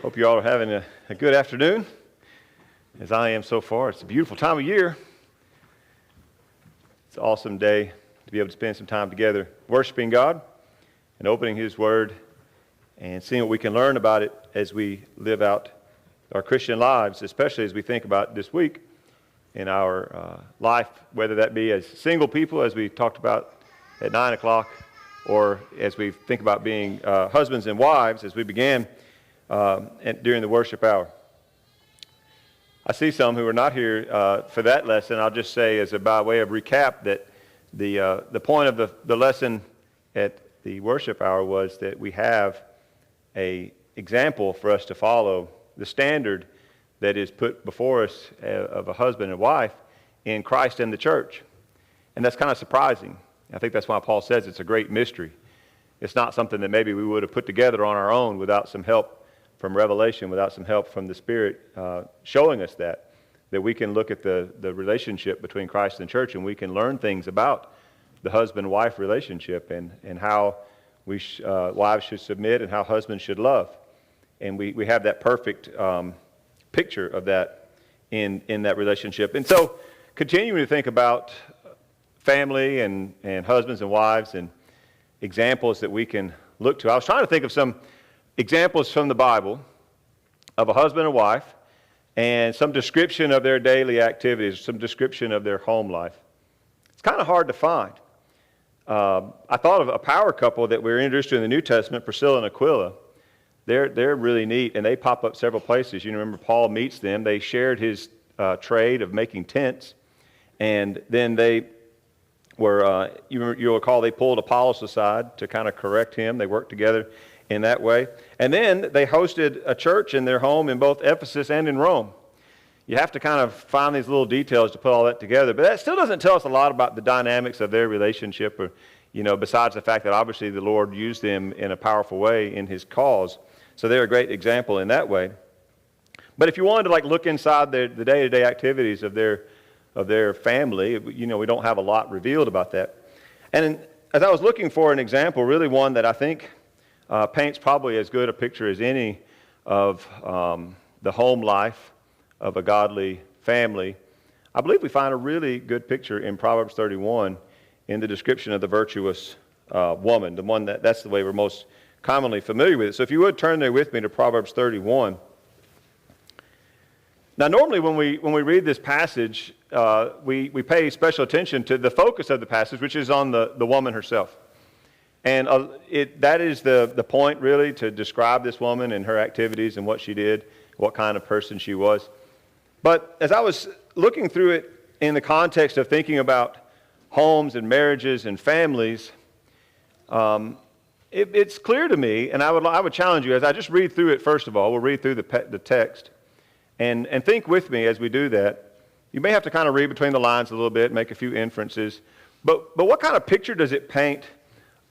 Hope you all are having a good afternoon, as I am so far. It's a beautiful time of year. It's an awesome day to be able to spend some time together worshiping God and opening His Word and seeing what we can learn about it as we live out our Christian lives, especially as we think about this week in our life, whether that be as single people, as we talked about at 9 o'clock, or as we think about being husbands and wives, as we began during the worship hour. I see some who are not here for that lesson. I'll just say, as by way of recap, that the point of the lesson at the worship hour was that we have an example for us to follow, the standard that is put before us of a husband and wife in Christ and the church. And that's kind of surprising. I think that's why Paul says it's a great mystery. It's not something that maybe we would have put together on our own without some help from revelation, without some help from the Spirit showing us that we can look at the relationship between Christ and the church, and we can learn things about the husband-wife relationship and how wives should submit and how husbands should love. And we have that perfect picture of that in that relationship. And so continuing to think about family and husbands and wives and examples that we can look to. I was trying to think of some examples from the Bible of a husband and wife and some description of their daily activities, some description of their home life. It's kind of hard to find. I thought of a power couple that we're introduced to in the New Testament, Priscilla and Aquila. They're really neat, and they pop up several places. You remember Paul meets them. They shared his trade of making tents, and then they were, you'll recall, they pulled Apollos aside to kind of correct him. They worked together in that way. And then they hosted a church in their home in both Ephesus and in Rome. You have to kind of find these little details to put all that together. But that still doesn't tell us a lot about the dynamics of their relationship, or, besides the fact that obviously the Lord used them in a powerful way in His cause. So they're a great example in that way. But if you wanted to look inside the day-to-day activities of their family, we don't have a lot revealed about that. And as I was looking for an example, really one that I think paints probably as good a picture as any of the home life of a godly family, I believe we find a really good picture in Proverbs 31 in the description of the virtuous woman, the one that's the way we're most commonly familiar with it. So if you would turn there with me to Proverbs 31. Now, normally when we read this passage, we pay special attention to the focus of the passage, which is on the woman herself. And that is the point, really, to describe this woman and her activities and what she did, what kind of person she was. But as I was looking through it in the context of thinking about homes and marriages and families, it's clear to me, and I would challenge you, as I just read through it, first of all, we'll read through the text, and think with me as we do that. You may have to kind of read between the lines a little bit, make a few inferences, but what kind of picture does it paint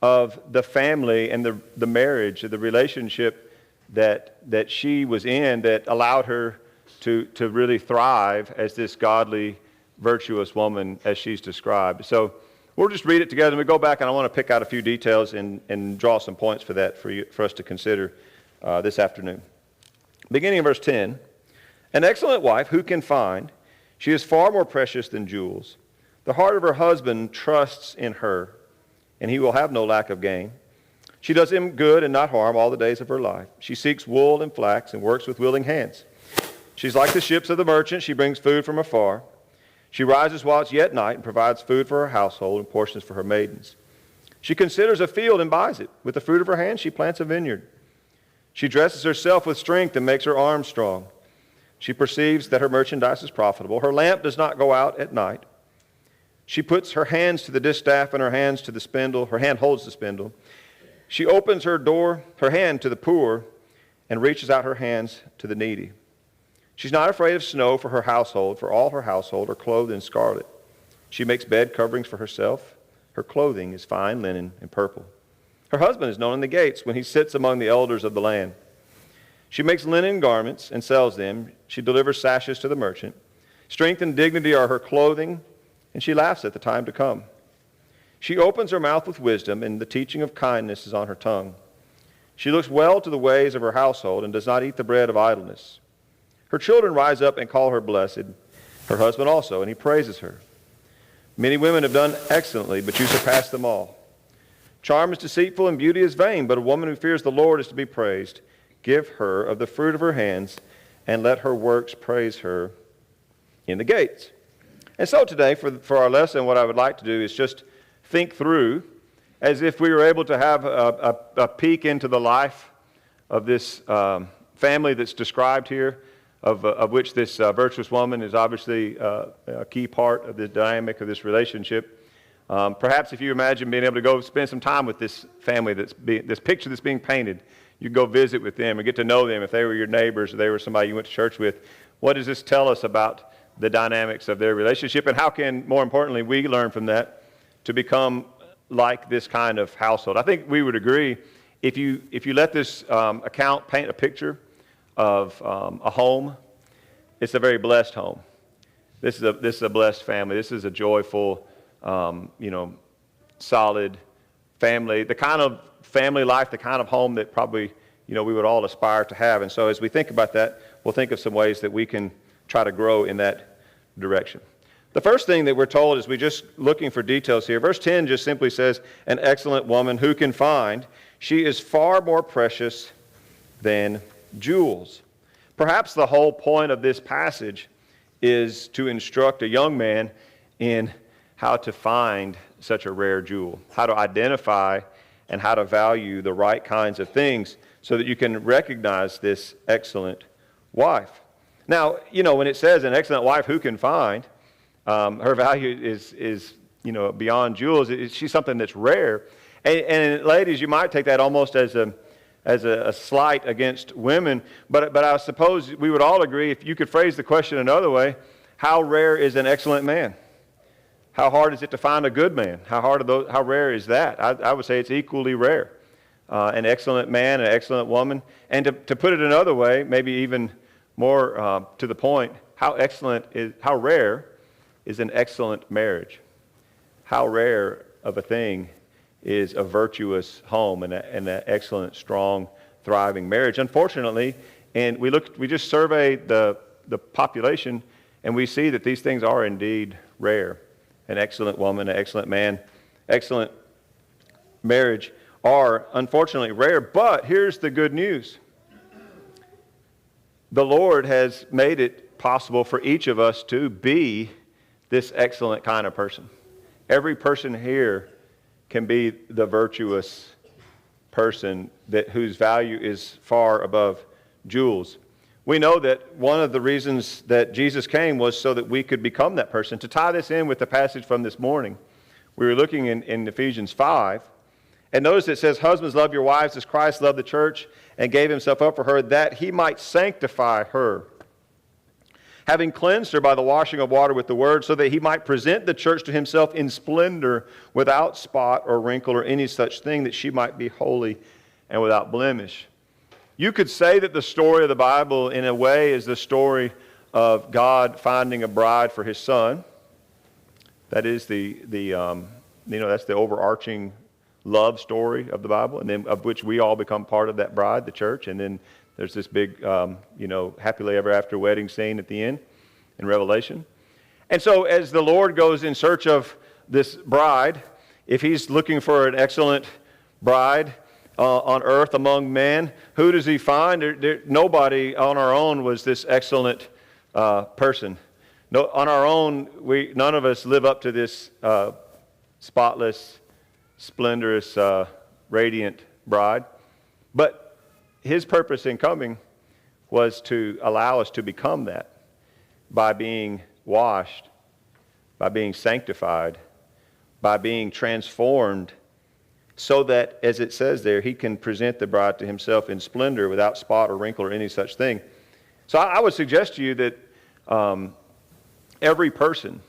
of the family and the marriage, the relationship that she was in that allowed her to really thrive as this godly, virtuous woman as she's described? So we'll just read it together, and we go back, and I want to pick out a few details and draw some points for that for us to consider this afternoon. Beginning in verse 10, "An excellent wife who can find? She is far more precious than jewels. The heart of her husband trusts in her, and he will have no lack of gain. She does him good and not harm all the days of her life. She seeks wool and flax and works with willing hands. She's like the ships of the merchant. She brings food from afar. She rises while it's yet night and provides food for her household and portions for her maidens. She considers a field and buys it. With the fruit of her hands she plants a vineyard. She dresses herself with strength and makes her arms strong. She perceives that her merchandise is profitable. Her lamp does not go out at night. She puts her hands to the distaff and her hands to the spindle. Her hand holds the spindle. She opens her hand to the poor and reaches out her hands to the needy. She's not afraid of snow for her household, for all her household are clothed in scarlet. She makes bed coverings for herself. Her clothing is fine linen and purple. Her husband is known in the gates when he sits among the elders of the land. She makes linen garments and sells them. She delivers sashes to the merchant. Strength and dignity are her clothing, and she laughs at the time to come. She opens her mouth with wisdom, and the teaching of kindness is on her tongue. She looks well to the ways of her household and does not eat the bread of idleness. Her children rise up and call her blessed, her husband also, and he praises her. Many women have done excellently, but you surpass them all. Charm is deceitful and beauty is vain, but a woman who fears the Lord is to be praised. Give her of the fruit of her hands, and let her works praise her in the gates. And so today, for our lesson, what I would like to do is just think through, as if we were able to have a peek into the life of this family that's described here, of which this virtuous woman is obviously a key part of the dynamic of this relationship. Perhaps if you imagine being able to go spend some time with this family, this picture that's being painted, you go visit with them and get to know them if they were your neighbors or they were somebody you went to church with. What does this tell us about the dynamics of their relationship, and how can, more importantly, we learn from that to become like this kind of household? I think we would agree, if you let this account paint a picture of a home, it's a very blessed home. This is a blessed family. This is a joyful, solid family, the kind of family life, the kind of home that probably, we would all aspire to have. And so as we think about that, we'll think of some ways that we can try to grow in that direction. The first thing that we're told is, we're just looking for details here. Verse 10 just simply says, an excellent woman who can find. She is far more precious than jewels. Perhaps the whole point of this passage is to instruct a young man in how to find such a rare jewel, how to identify and how to value the right kinds of things so that you can recognize this excellent wife. Now, when it says an excellent wife who can find, her value is beyond jewels. She's something that's rare. And ladies, you might take that almost as a slight against women. But I suppose we would all agree, if you could phrase the question another way, how rare is an excellent man? How hard is it to find a good man? How rare is that? I would say it's equally rare. An excellent man, an excellent woman. And to put it another way, maybe even more to the point, how rare is an excellent marriage? How rare of a thing is a virtuous home and an excellent, strong, thriving marriage? Unfortunately, and we just surveyed the population, and we see that these things are indeed rare. An excellent woman, an excellent man, excellent marriage are unfortunately rare. But here's the good news. The Lord has made it possible for each of us to be this excellent kind of person. Every person here can be the virtuous person whose value is far above jewels. We know that one of the reasons that Jesus came was so that we could become that person. To tie this in with the passage from this morning, we were looking in Ephesians 5, and notice it says, husbands, love your wives as Christ loved the church and gave himself up for her, that he might sanctify her, having cleansed her by the washing of water with the word, so that he might present the church to himself in splendor, without spot or wrinkle or any such thing, that she might be holy and without blemish. You could say that the story of the Bible, in a way, is the story of God finding a bride for his son. That is that's the overarching love story of the Bible, and then of which we all become part of that bride, the church. And then there's this big, happily ever after wedding scene at the end in Revelation. And so as the Lord goes in search of this bride, if he's looking for an excellent bride on earth among men, who does he find? Nobody on our own was this excellent person. No, on our own, none of us live up to this spotless, splendorous, radiant bride. But his purpose in coming was to allow us to become that by being washed, by being sanctified, by being transformed, so that, as it says there, he can present the bride to himself in splendor, without spot or wrinkle or any such thing. So I would suggest to you that every person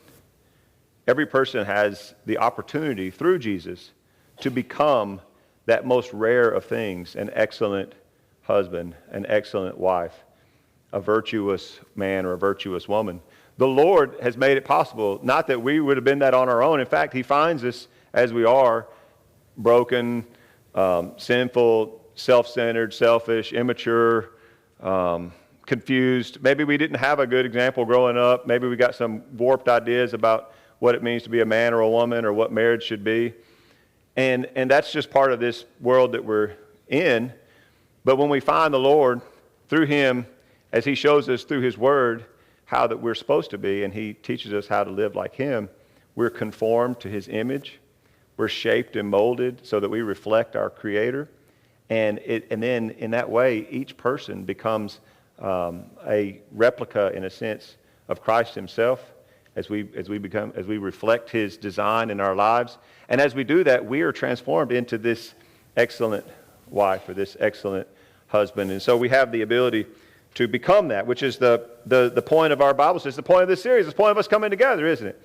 has the opportunity through Jesus to become that most rare of things, an excellent husband, an excellent wife, a virtuous man or a virtuous woman. The Lord has made it possible, not that we would have been that on our own. In fact, he finds us as we are, broken, sinful, self-centered, selfish, immature, confused. Maybe we didn't have a good example growing up. Maybe we got some warped ideas about what it means to be a man or a woman or what marriage should be. And that's just part of this world that we're in. But when we find the Lord through Him, as He shows us through His Word how that we're supposed to be, and He teaches us how to live like Him, we're conformed to His image. We're shaped and molded so that we reflect our Creator. And then in that way, each person becomes a replica, in a sense, of Christ Himself as we reflect His design in our lives. And as we do that, we are transformed into this excellent wife or this excellent husband. And so we have the ability to become that, which is the point of our Bible study. It's the point of this series. It's the point of us coming together, isn't it?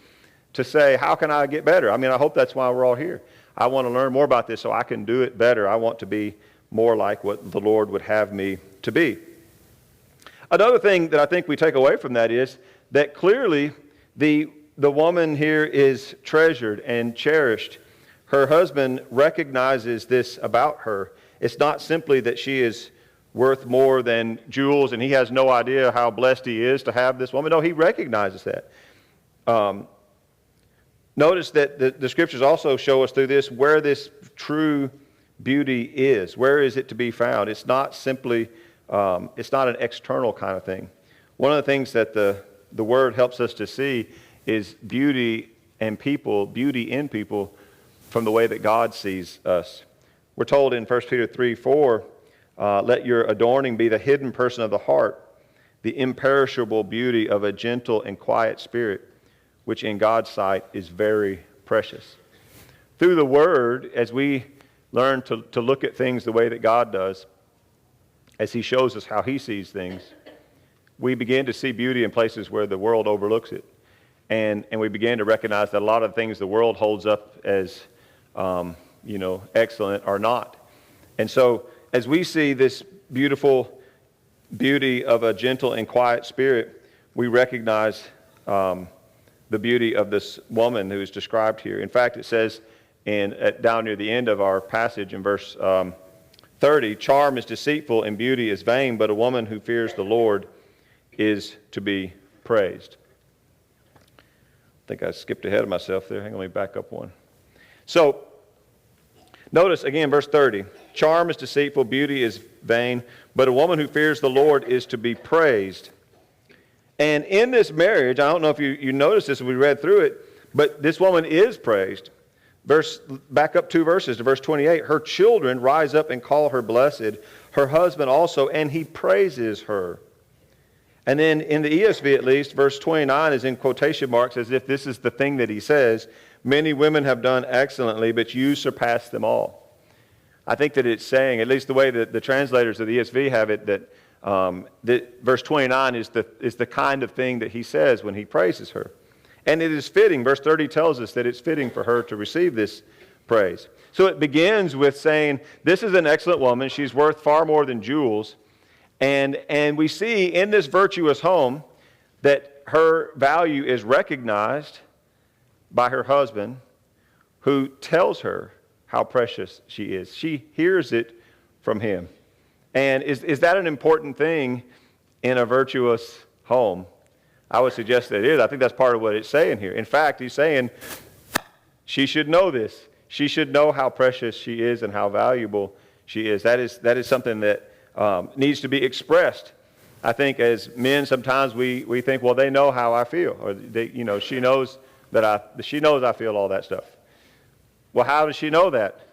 To say, how can I get better? I mean, I hope that's why we're all here. I want to learn more about this so I can do it better. I want to be more like what the Lord would have me to be. Another thing that I think we take away from that is that clearly the woman here is treasured and cherished. Her husband recognizes this about her. It's not simply that she is worth more than jewels and he has no idea how blessed he is to have this woman. No, he recognizes that. Notice that the scriptures also show us through this where this true beauty is. Where is it to be found? It's not simply, it's not an external kind of thing. One of the things that the Word helps us to see is beauty in people from the way that God sees us. We're told in 1 Peter 3:4, let your adorning be the hidden person of the heart, the imperishable beauty of a gentle and quiet spirit, which in God's sight is very precious. Through the Word, as we learn to look at things the way that God does, as He shows us how He sees things, we begin to see beauty in places where the world overlooks it. And we begin to recognize that a lot of things the world holds up as excellent are not. And so as we see this beautiful beauty of a gentle and quiet spirit, we recognize the beauty of this woman who is described here. In fact, it says down near the end of our passage in verse 30, charm is deceitful and beauty is vain, but a woman who fears the Lord is to be praised. I think I skipped ahead of myself there. Hang on, let me back up one. So, notice again, verse 30. Charm is deceitful, beauty is vain, but a woman who fears the Lord is to be praised. And in this marriage, I don't know if you noticed this as we read through it, but this woman is praised. Back up 2 verses to verse 28. Her children rise up and call her blessed, her husband also, and he praises her. And then in the ESV at least, verse 29 is in quotation marks as if this is the thing that he says. Many women have done excellently, but you surpass them all. I think that it's saying, at least the way that the translators of the ESV have it, that verse 29 is the kind of thing that he says when he praises her. And it is fitting. Verse 30 tells us that it's fitting for her to receive this praise. So it begins with saying, this is an excellent woman. She's worth far more than jewels. And we see in this virtuous home that her value is recognized by her husband, who tells her how precious she is. She hears it from him. And is that an important thing in a virtuous home? I would suggest that it is. I think that's part of what it's saying here. In fact, he's saying she should know this. She should know how precious she is and how valuable she is. That is something that needs to be expressed. I think as men, sometimes we think, well, they know how I feel, or she knows I feel all that stuff. Well, how does she know that?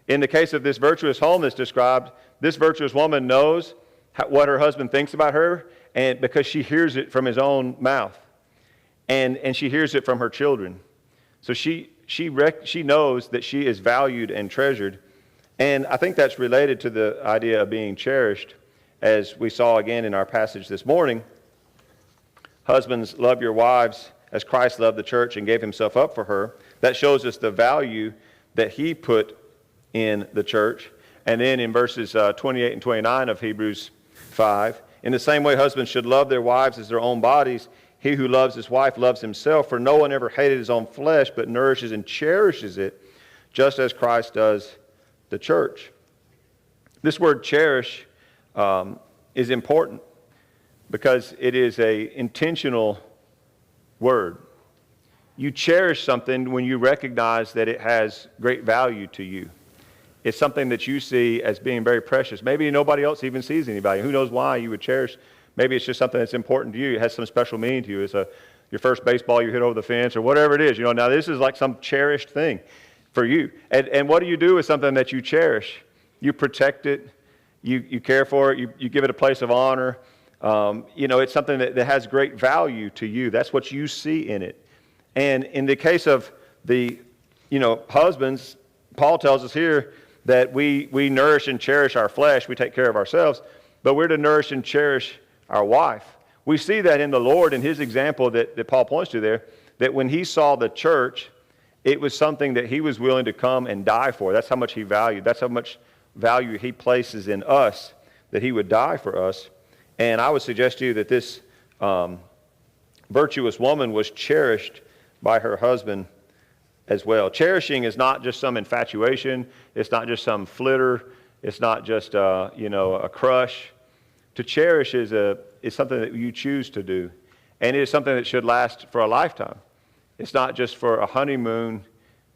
In the case of this virtuous home that's described, this virtuous woman knows what her husband thinks about her, and because she hears it from his own mouth, and she hears it from her children. So she knows that she is valued and treasured. And I think that's related to the idea of being cherished, as we saw again in our passage this morning. Husbands, love your wives as Christ loved the church and gave himself up for her. That shows us the value that he put in the church. And then in verses 28 and 29 of Hebrews 5, in the same way husbands should love their wives as their own bodies. He who loves his wife loves himself, for no one ever hated his own flesh, but nourishes and cherishes it, just as Christ does the church. This word cherish is important because it is an intentional word. You cherish something when you recognize that it has great value to you. It's something that you see as being very precious. Maybe nobody else even sees any value. Who knows why you would cherish? Maybe it's just something that's important to you. It has some special meaning to you. It's your first baseball you hit over the fence or whatever it is. Now this is like some cherished thing for you. And what do you do with something that you cherish? You protect it. You care for it. You give it a place of honor. It's something that has great value to you. That's what you see in it. And in the case of the, husbands, Paul tells us here that we nourish and cherish our flesh. We take care of ourselves. But we're to nourish and cherish our wife. We see that in the Lord in his example that Paul points to there, that when he saw the church, it was something that he was willing to come and die for. That's how much he valued. That's how much value he places in us, that he would die for us. And I would suggest to you that this virtuous woman was cherished by her husband as well. Cherishing is not just some infatuation. It's not just some flitter. It's not just a crush. To cherish is something that you choose to do, and it is something that should last for a lifetime. It's not just for a honeymoon.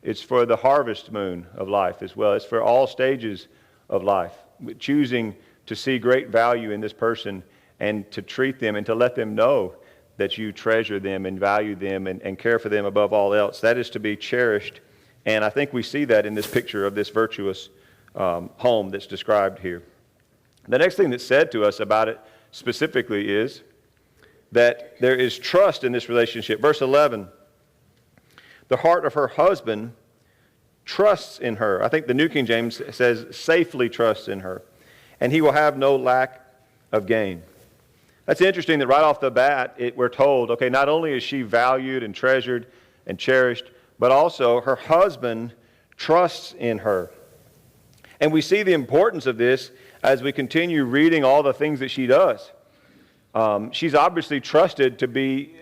It's for the harvest moon of life as well. It's for all stages of life. Choosing to see great value in this person and to treat them and to let them know that you treasure them and value them and care for them above all else. That is to be cherished. And I think we see that in this picture of this virtuous home that's described here. The next thing that's said to us about it specifically is that there is trust in this relationship. Verse 11, the heart of her husband trusts in her. I think the New King James says safely trusts in her, and he will have no lack of gain. That's interesting that right off the bat, we're told, okay, not only is she valued and treasured and cherished, but also her husband trusts in her. And we see the importance of this as we continue reading all the things that she does. She's obviously trusted to be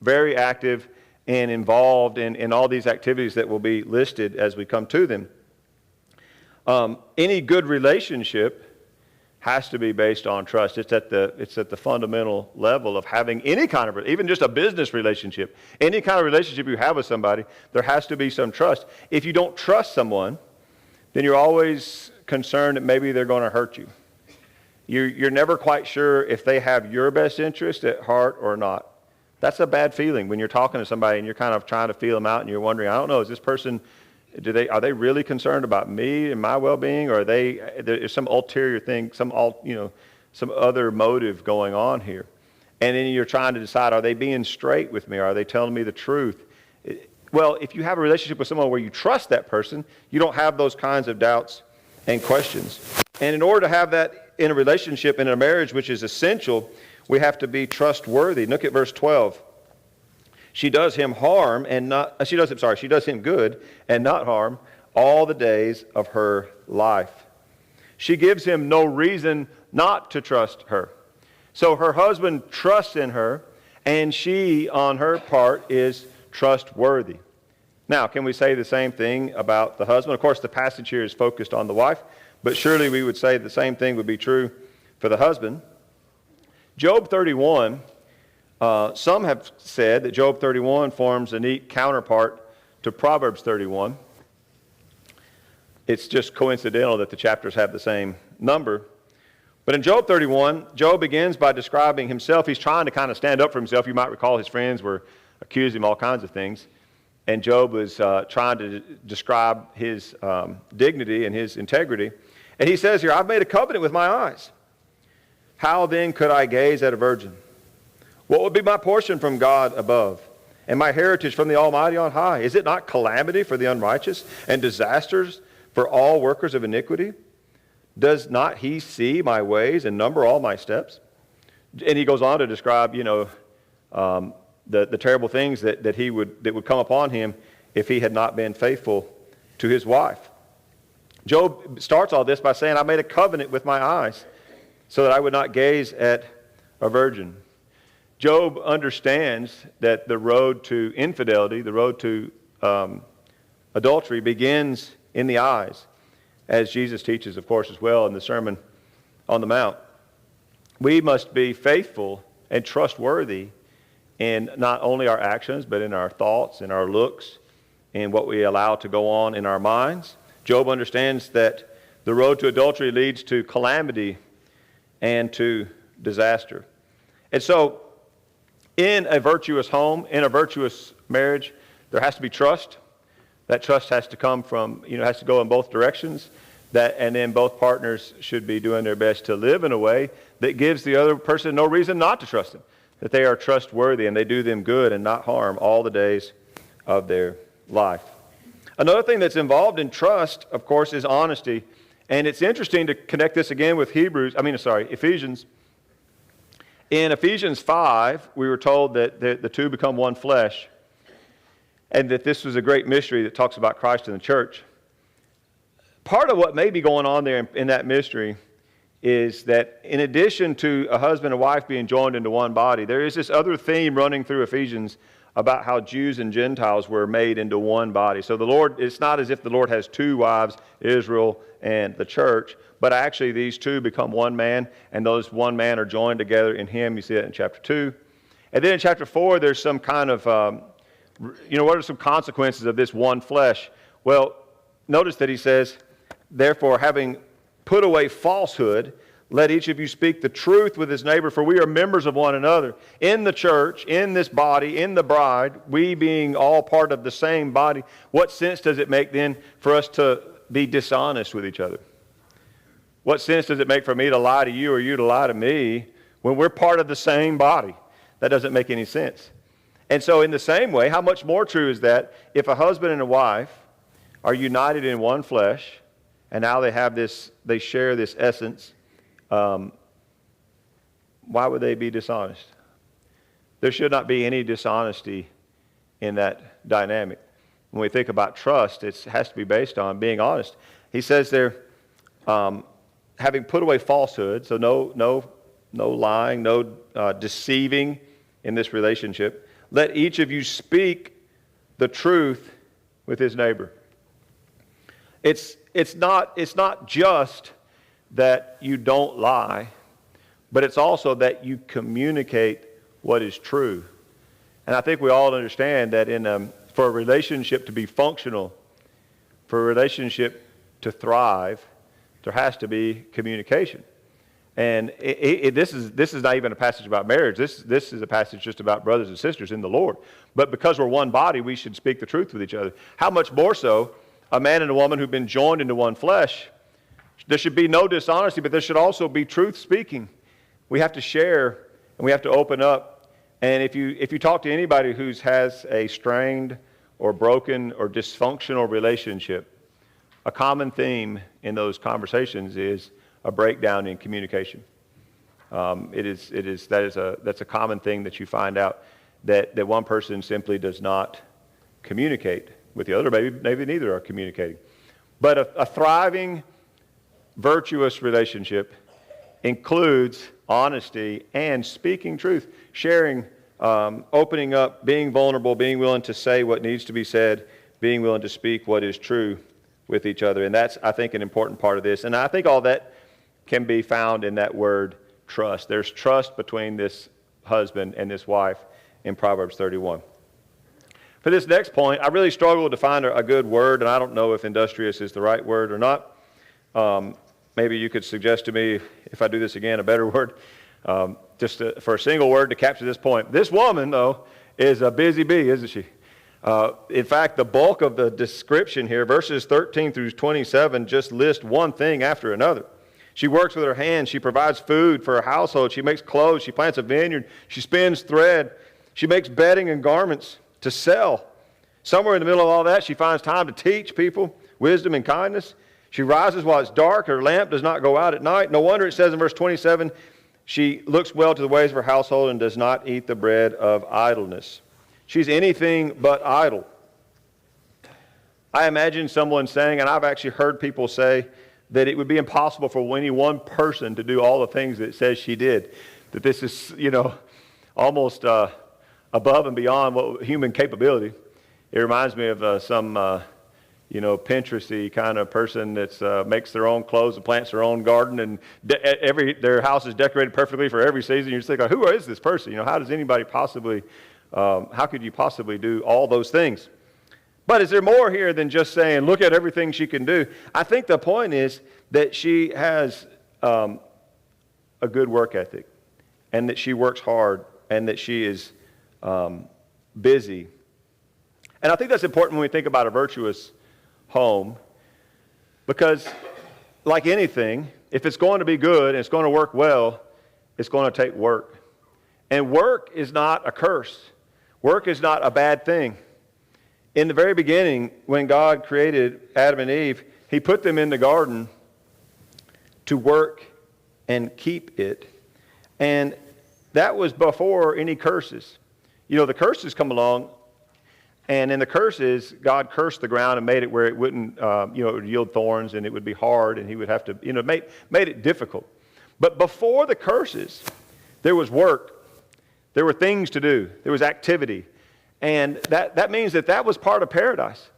very active and involved in all these activities that will be listed as we come to them. Any good relationship has to be based on trust. It's at the fundamental level of having any kind of, even just a business relationship, any kind of relationship you have with somebody, there has to be some trust. If you don't trust someone, then you're always concerned that maybe they're going to hurt you. You're never quite sure if they have your best interest at heart or not. That's a bad feeling when you're talking to somebody and you're kind of trying to feel them out and you're wondering, I don't know, is this person, are they really concerned about me and my well-being, or there's some ulterior thing, some other motive going on here? And then you're trying to decide, are they being straight with me? Are they telling me the truth? Well, if you have a relationship with someone where you trust that person, you don't have those kinds of doubts and questions. And in order to have that in a relationship, in a marriage, which is essential, we have to be trustworthy. Look at verse 12. She does him good and not harm all the days of her life. She gives him no reason not to trust her. So her husband trusts in her, and she, on her part, is trustworthy. Now, can we say the same thing about the husband? Of course, the passage here is focused on the wife, but surely we would say the same thing would be true for the husband. Job 31, some have said that Job 31 forms a neat counterpart to Proverbs 31. It's just coincidental that the chapters have the same number. But in Job 31, Job begins by describing himself. He's trying to kind of stand up for himself. You might recall his friends were accusing him of all kinds of things. And Job was trying to describe his dignity and his integrity. And he says here, I've made a covenant with my eyes. How then could I gaze at a virgin? What would be my portion from God above, and my heritage from the Almighty on high? Is it not calamity for the unrighteous and disasters for all workers of iniquity? Does not he see my ways and number all my steps? And he goes on to describe, the terrible things that would come upon him if he had not been faithful to his wife. Job starts all this by saying, I made a covenant with my eyes so that I would not gaze at a virgin. Job understands that the road to infidelity, the road to adultery begins in the eyes. as Jesus teaches, of course, as well in the Sermon on the Mount. We must be faithful and trustworthy in not only our actions, but in our thoughts, in our looks, in what we allow to go on in our minds. Job understands that the road to adultery leads to calamity and to disaster. And so, in a virtuous home, in a virtuous marriage, there has to be trust. That trust has to come from, has to go in both directions. And then both partners should be doing their best to live in a way that gives the other person no reason not to trust them. That they are trustworthy and they do them good and not harm all the days of their life. Another thing that's involved in trust, of course, is honesty. And it's interesting to connect this again with Ephesians. In Ephesians 5, we were told that the two become one flesh, and that this was a great mystery that talks about Christ and the church. Part of what may be going on there in that mystery is that in addition to a husband and wife being joined into one body, there is this other theme running through Ephesians about how Jews and Gentiles were made into one body. So it's not as if the Lord has two wives, Israel and the church, but actually these two become one man, and those one man are joined together in him. You see that in chapter 2. And then in chapter 4, there's some kind of, what are some consequences of this one flesh? Well, notice that he says, therefore, having put away falsehood, let each of you speak the truth with his neighbor, for we are members of one another. In the church, in this body, in the bride, we being all part of the same body, what sense does it make then for us to be dishonest with each other? What sense does it make for me to lie to you or you to lie to me when we're part of the same body? That doesn't make any sense. And so in the same way, how much more true is that if a husband and a wife are united in one flesh, and now they share this essence, why would they be dishonest? There should not be any dishonesty in that dynamic. When we think about trust, it has to be based on being honest. He says there, having put away falsehood, so no lying, no deceiving in this relationship, let each of you speak the truth with his neighbor. It's not just that you don't lie, but it's also that you communicate what is true. And I think we all understand that for a relationship to be functional, for a relationship to thrive, there has to be communication. And this is not even a passage about marriage. This is a passage just about brothers and sisters in the Lord. But because we're one body, we should speak the truth with each other. How much more so a man and a woman who've been joined into one flesh? There should be no dishonesty, but there should also be truth speaking. We have to share and we have to open up. And if you talk to anybody who has a strained or broken or dysfunctional relationship, a common theme in those conversations is a breakdown in communication. That's a common thing that you find out, that one person simply does not communicate with the other. Maybe neither are communicating. But a thriving, virtuous relationship includes honesty and speaking truth, sharing, opening up, being vulnerable, being willing to say what needs to be said, being willing to speak what is true with each other. And that's, I think, an important part of this. And I think all that can be found in that word trust. There's trust between this husband and this wife in Proverbs 31. For this next point, I really struggled to find a good word, and I don't know if industrious is the right word or not. Maybe you could suggest to me, if I do this again, a better word, for a single word to capture this point. This woman, though, is a busy bee, isn't she? In fact, the bulk of the description here, verses 13 through 27, just list one thing after another. She works with her hands. She provides food for her household. She makes clothes. She plants a vineyard. She spins thread. She makes bedding and garments to sell. Somewhere in the middle of all that, she finds time to teach people wisdom and kindness. She rises while it's dark. Her lamp does not go out at night. No wonder it says in verse 27, she looks well to the ways of her household and does not eat the bread of idleness. She's anything but idle. I imagine someone saying, and I've actually heard people say, that it would be impossible for any one person to do all the things that it says she did. That this is, almost above and beyond what human capability. It reminds me of some Pinteresty kind of person that's makes their own clothes and plants their own garden, and their house is decorated perfectly for every season. You're just thinking, who is this person? How does anybody possibly, how could you possibly do all those things? But is there more here than just saying, look at everything she can do? I think the point is that she has a good work ethic, and that she works hard, and that she is busy. And I think that's important when we think about a virtuous home, because like anything, if it's going to be good and it's going to work well, it's going to take work. And work is not a curse. Work is not a bad thing. In the very beginning, when God created Adam and Eve, he put them in the garden to work and keep it. And that was before any curses. The curses come along, and in the curses, God cursed the ground and made it where it wouldn't, it would yield thorns, and it would be hard, and he would have to, made it difficult. But before the curses, there was work. There were things to do. There was activity. And that means that was part of paradise.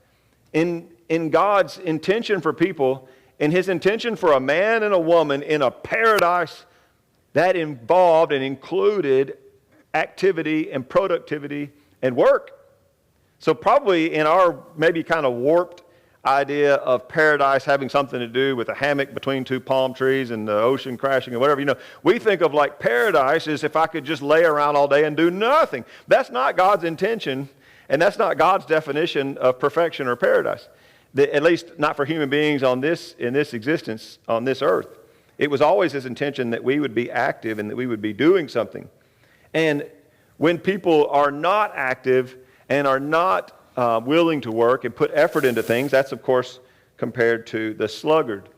In God's intention for people, in his intention for a man and a woman in a paradise, that involved and included activity and productivity and work. So probably in our maybe kind of warped idea of paradise having something to do with a hammock between two palm trees and the ocean crashing and whatever, we think of like paradise as if I could just lay around all day and do nothing. That's not God's intention, and that's not God's definition of perfection or paradise. At least not for human beings in this existence, on this earth. It was always his intention that we would be active and that we would be doing something. And when people are not active and are not willing to work and put effort into things, that's of course compared to the sluggard.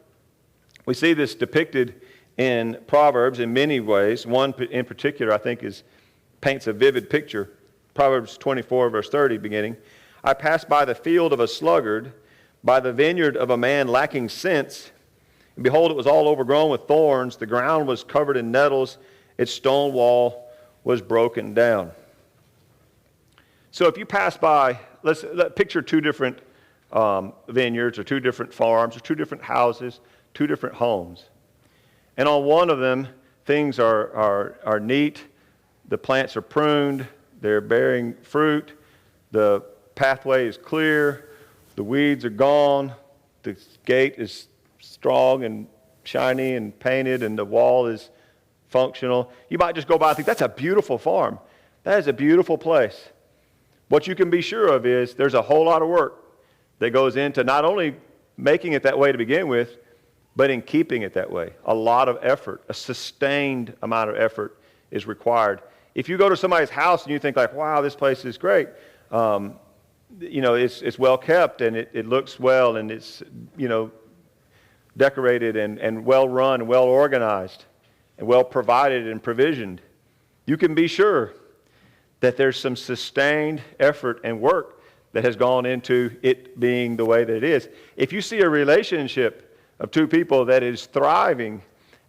We see this depicted in Proverbs in many ways. One in particular I think paints a vivid picture. Proverbs 24 verse 30 beginning. I passed by the field of a sluggard, by the vineyard of a man lacking sense, and behold, it was all overgrown with thorns. The ground was covered in nettles. Its stone wall was broken down. So if you pass by, let's picture two different vineyards or two different farms or two different houses, two different homes. And on one of them, things are neat. The plants are pruned. They're bearing fruit. The pathway is clear. The weeds are gone. The gate is strong and shiny and painted, and the wall is functional. You might just go by and think, that's a beautiful farm. That is a beautiful place. What you can be sure of is there's a whole lot of work that goes into not only making it that way to begin with, but in keeping it that way. A lot of effort, a sustained amount of effort is required. If you go to somebody's house and you think like, wow, this place is great, it's well kept and it looks well and it's, decorated and well run and well organized and well provided and provisioned, you can be sure that there's some sustained effort and work that has gone into it being the way that it is. If you see a relationship of two people that is thriving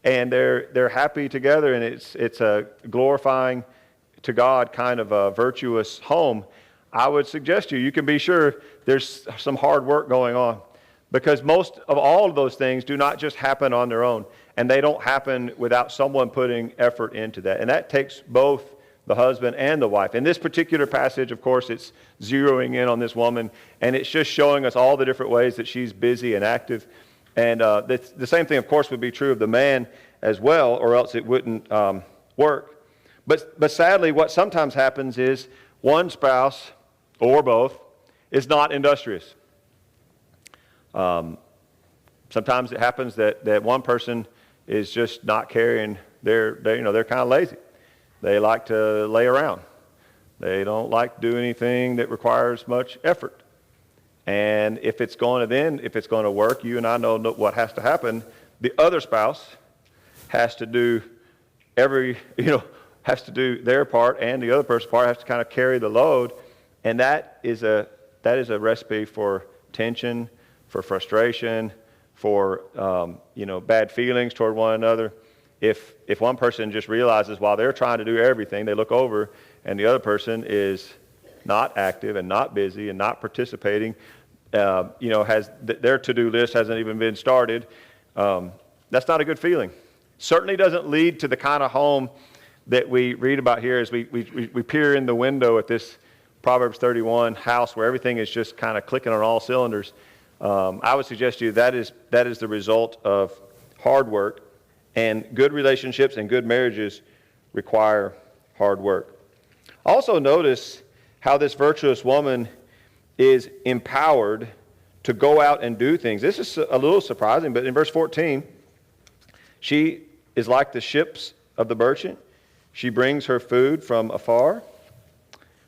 and they're happy together and it's a glorifying to God kind of a virtuous home, I would suggest you can be sure there's some hard work going on. Because most of all of those things do not just happen on their own, and they don't happen without someone putting effort into that. And that takes both the husband and the wife. In this particular passage, of course, it's zeroing in on this woman, and it's just showing us all the different ways that she's busy and active. And the same thing, of course, would be true of the man as well, or else it wouldn't work. But sadly, what sometimes happens is one spouse, or both, is not industrious. Sometimes it happens that one person is just not carrying they're kind of lazy. They like to lay around. They don't like to do anything that requires much effort. And if it's going to work, you and I know what has to happen. The other spouse has to do has to do their part, and the other person's part has to kind of carry the load. And that is a recipe for tension, for frustration, for bad feelings toward one another. If one person just realizes while they're trying to do everything, they look over and the other person is not active and not busy and not participating, their to-do list hasn't even been started. That's not a good feeling. Certainly doesn't lead to the kind of home that we read about here as we peer in the window at this Proverbs 31 house where everything is just kind of clicking on all cylinders. I would suggest to you that is the result of hard work, and good relationships and good marriages require hard work. Also notice how this virtuous woman is empowered to go out and do things. This is a little surprising, but in verse 14, she is like the ships of the merchant. She brings her food from afar.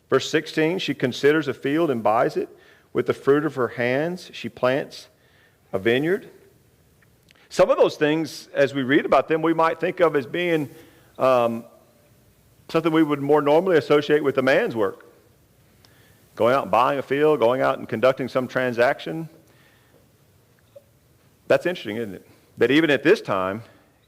Verse 16, she considers a field and buys it. With the fruit of her hands, she plants a vineyard. Some of those things, as we read about them, we might think of as being something we would more normally associate with a man's work. Going out and buying a field, going out and conducting some transaction. That's interesting, isn't it? That even at this time,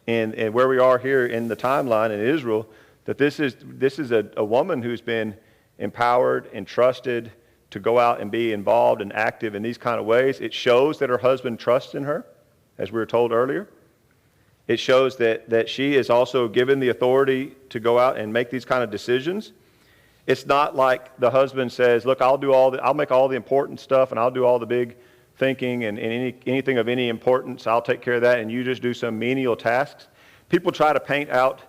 and where we are here in the timeline in Israel, that this is a woman who's been empowered and trusted to go out and be involved and active in these kind of ways. It shows that her husband trusts in her, as we were told earlier. It shows that she is also given the authority to go out and make these kind of decisions. It's not like the husband says, look, I'll make all the important stuff and I'll do all the big thinking and anything of any importance, I'll take care of that, and you just do some menial tasks. People try to paint out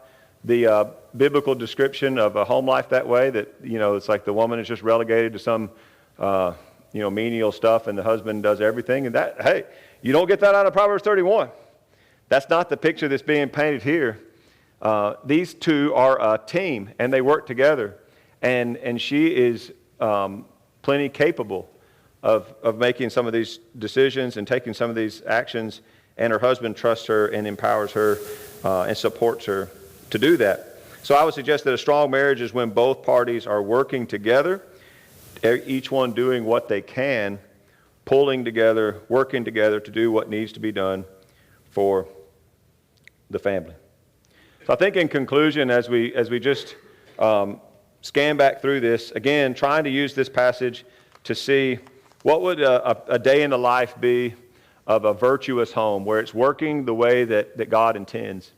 the biblical description of a home life that way, that, it's like the woman is just relegated to some menial stuff and the husband does everything. And that, hey, you don't get that out of Proverbs 31. That's not the picture that's being painted here. These two are a team and they work together. And she is plenty capable of making some of these decisions and taking some of these actions. And her husband trusts her and empowers her and supports her to do that. So I would suggest that a strong marriage is when both parties are working together, each one doing what they can, pulling together, working together to do what needs to be done for the family. So I think in conclusion, as we just scan back through this, again, trying to use this passage to see what would a day in the life be of a virtuous home where it's working the way that God intends,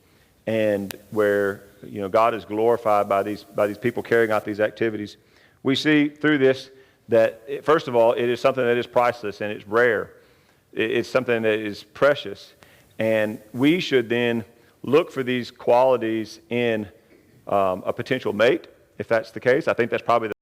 and where God is glorified by these people carrying out these activities. We see through this that, first of all, it is something that is priceless and it's rare. It's something that is precious. And we should then look for these qualities in a potential mate, if that's the case. I think that's probably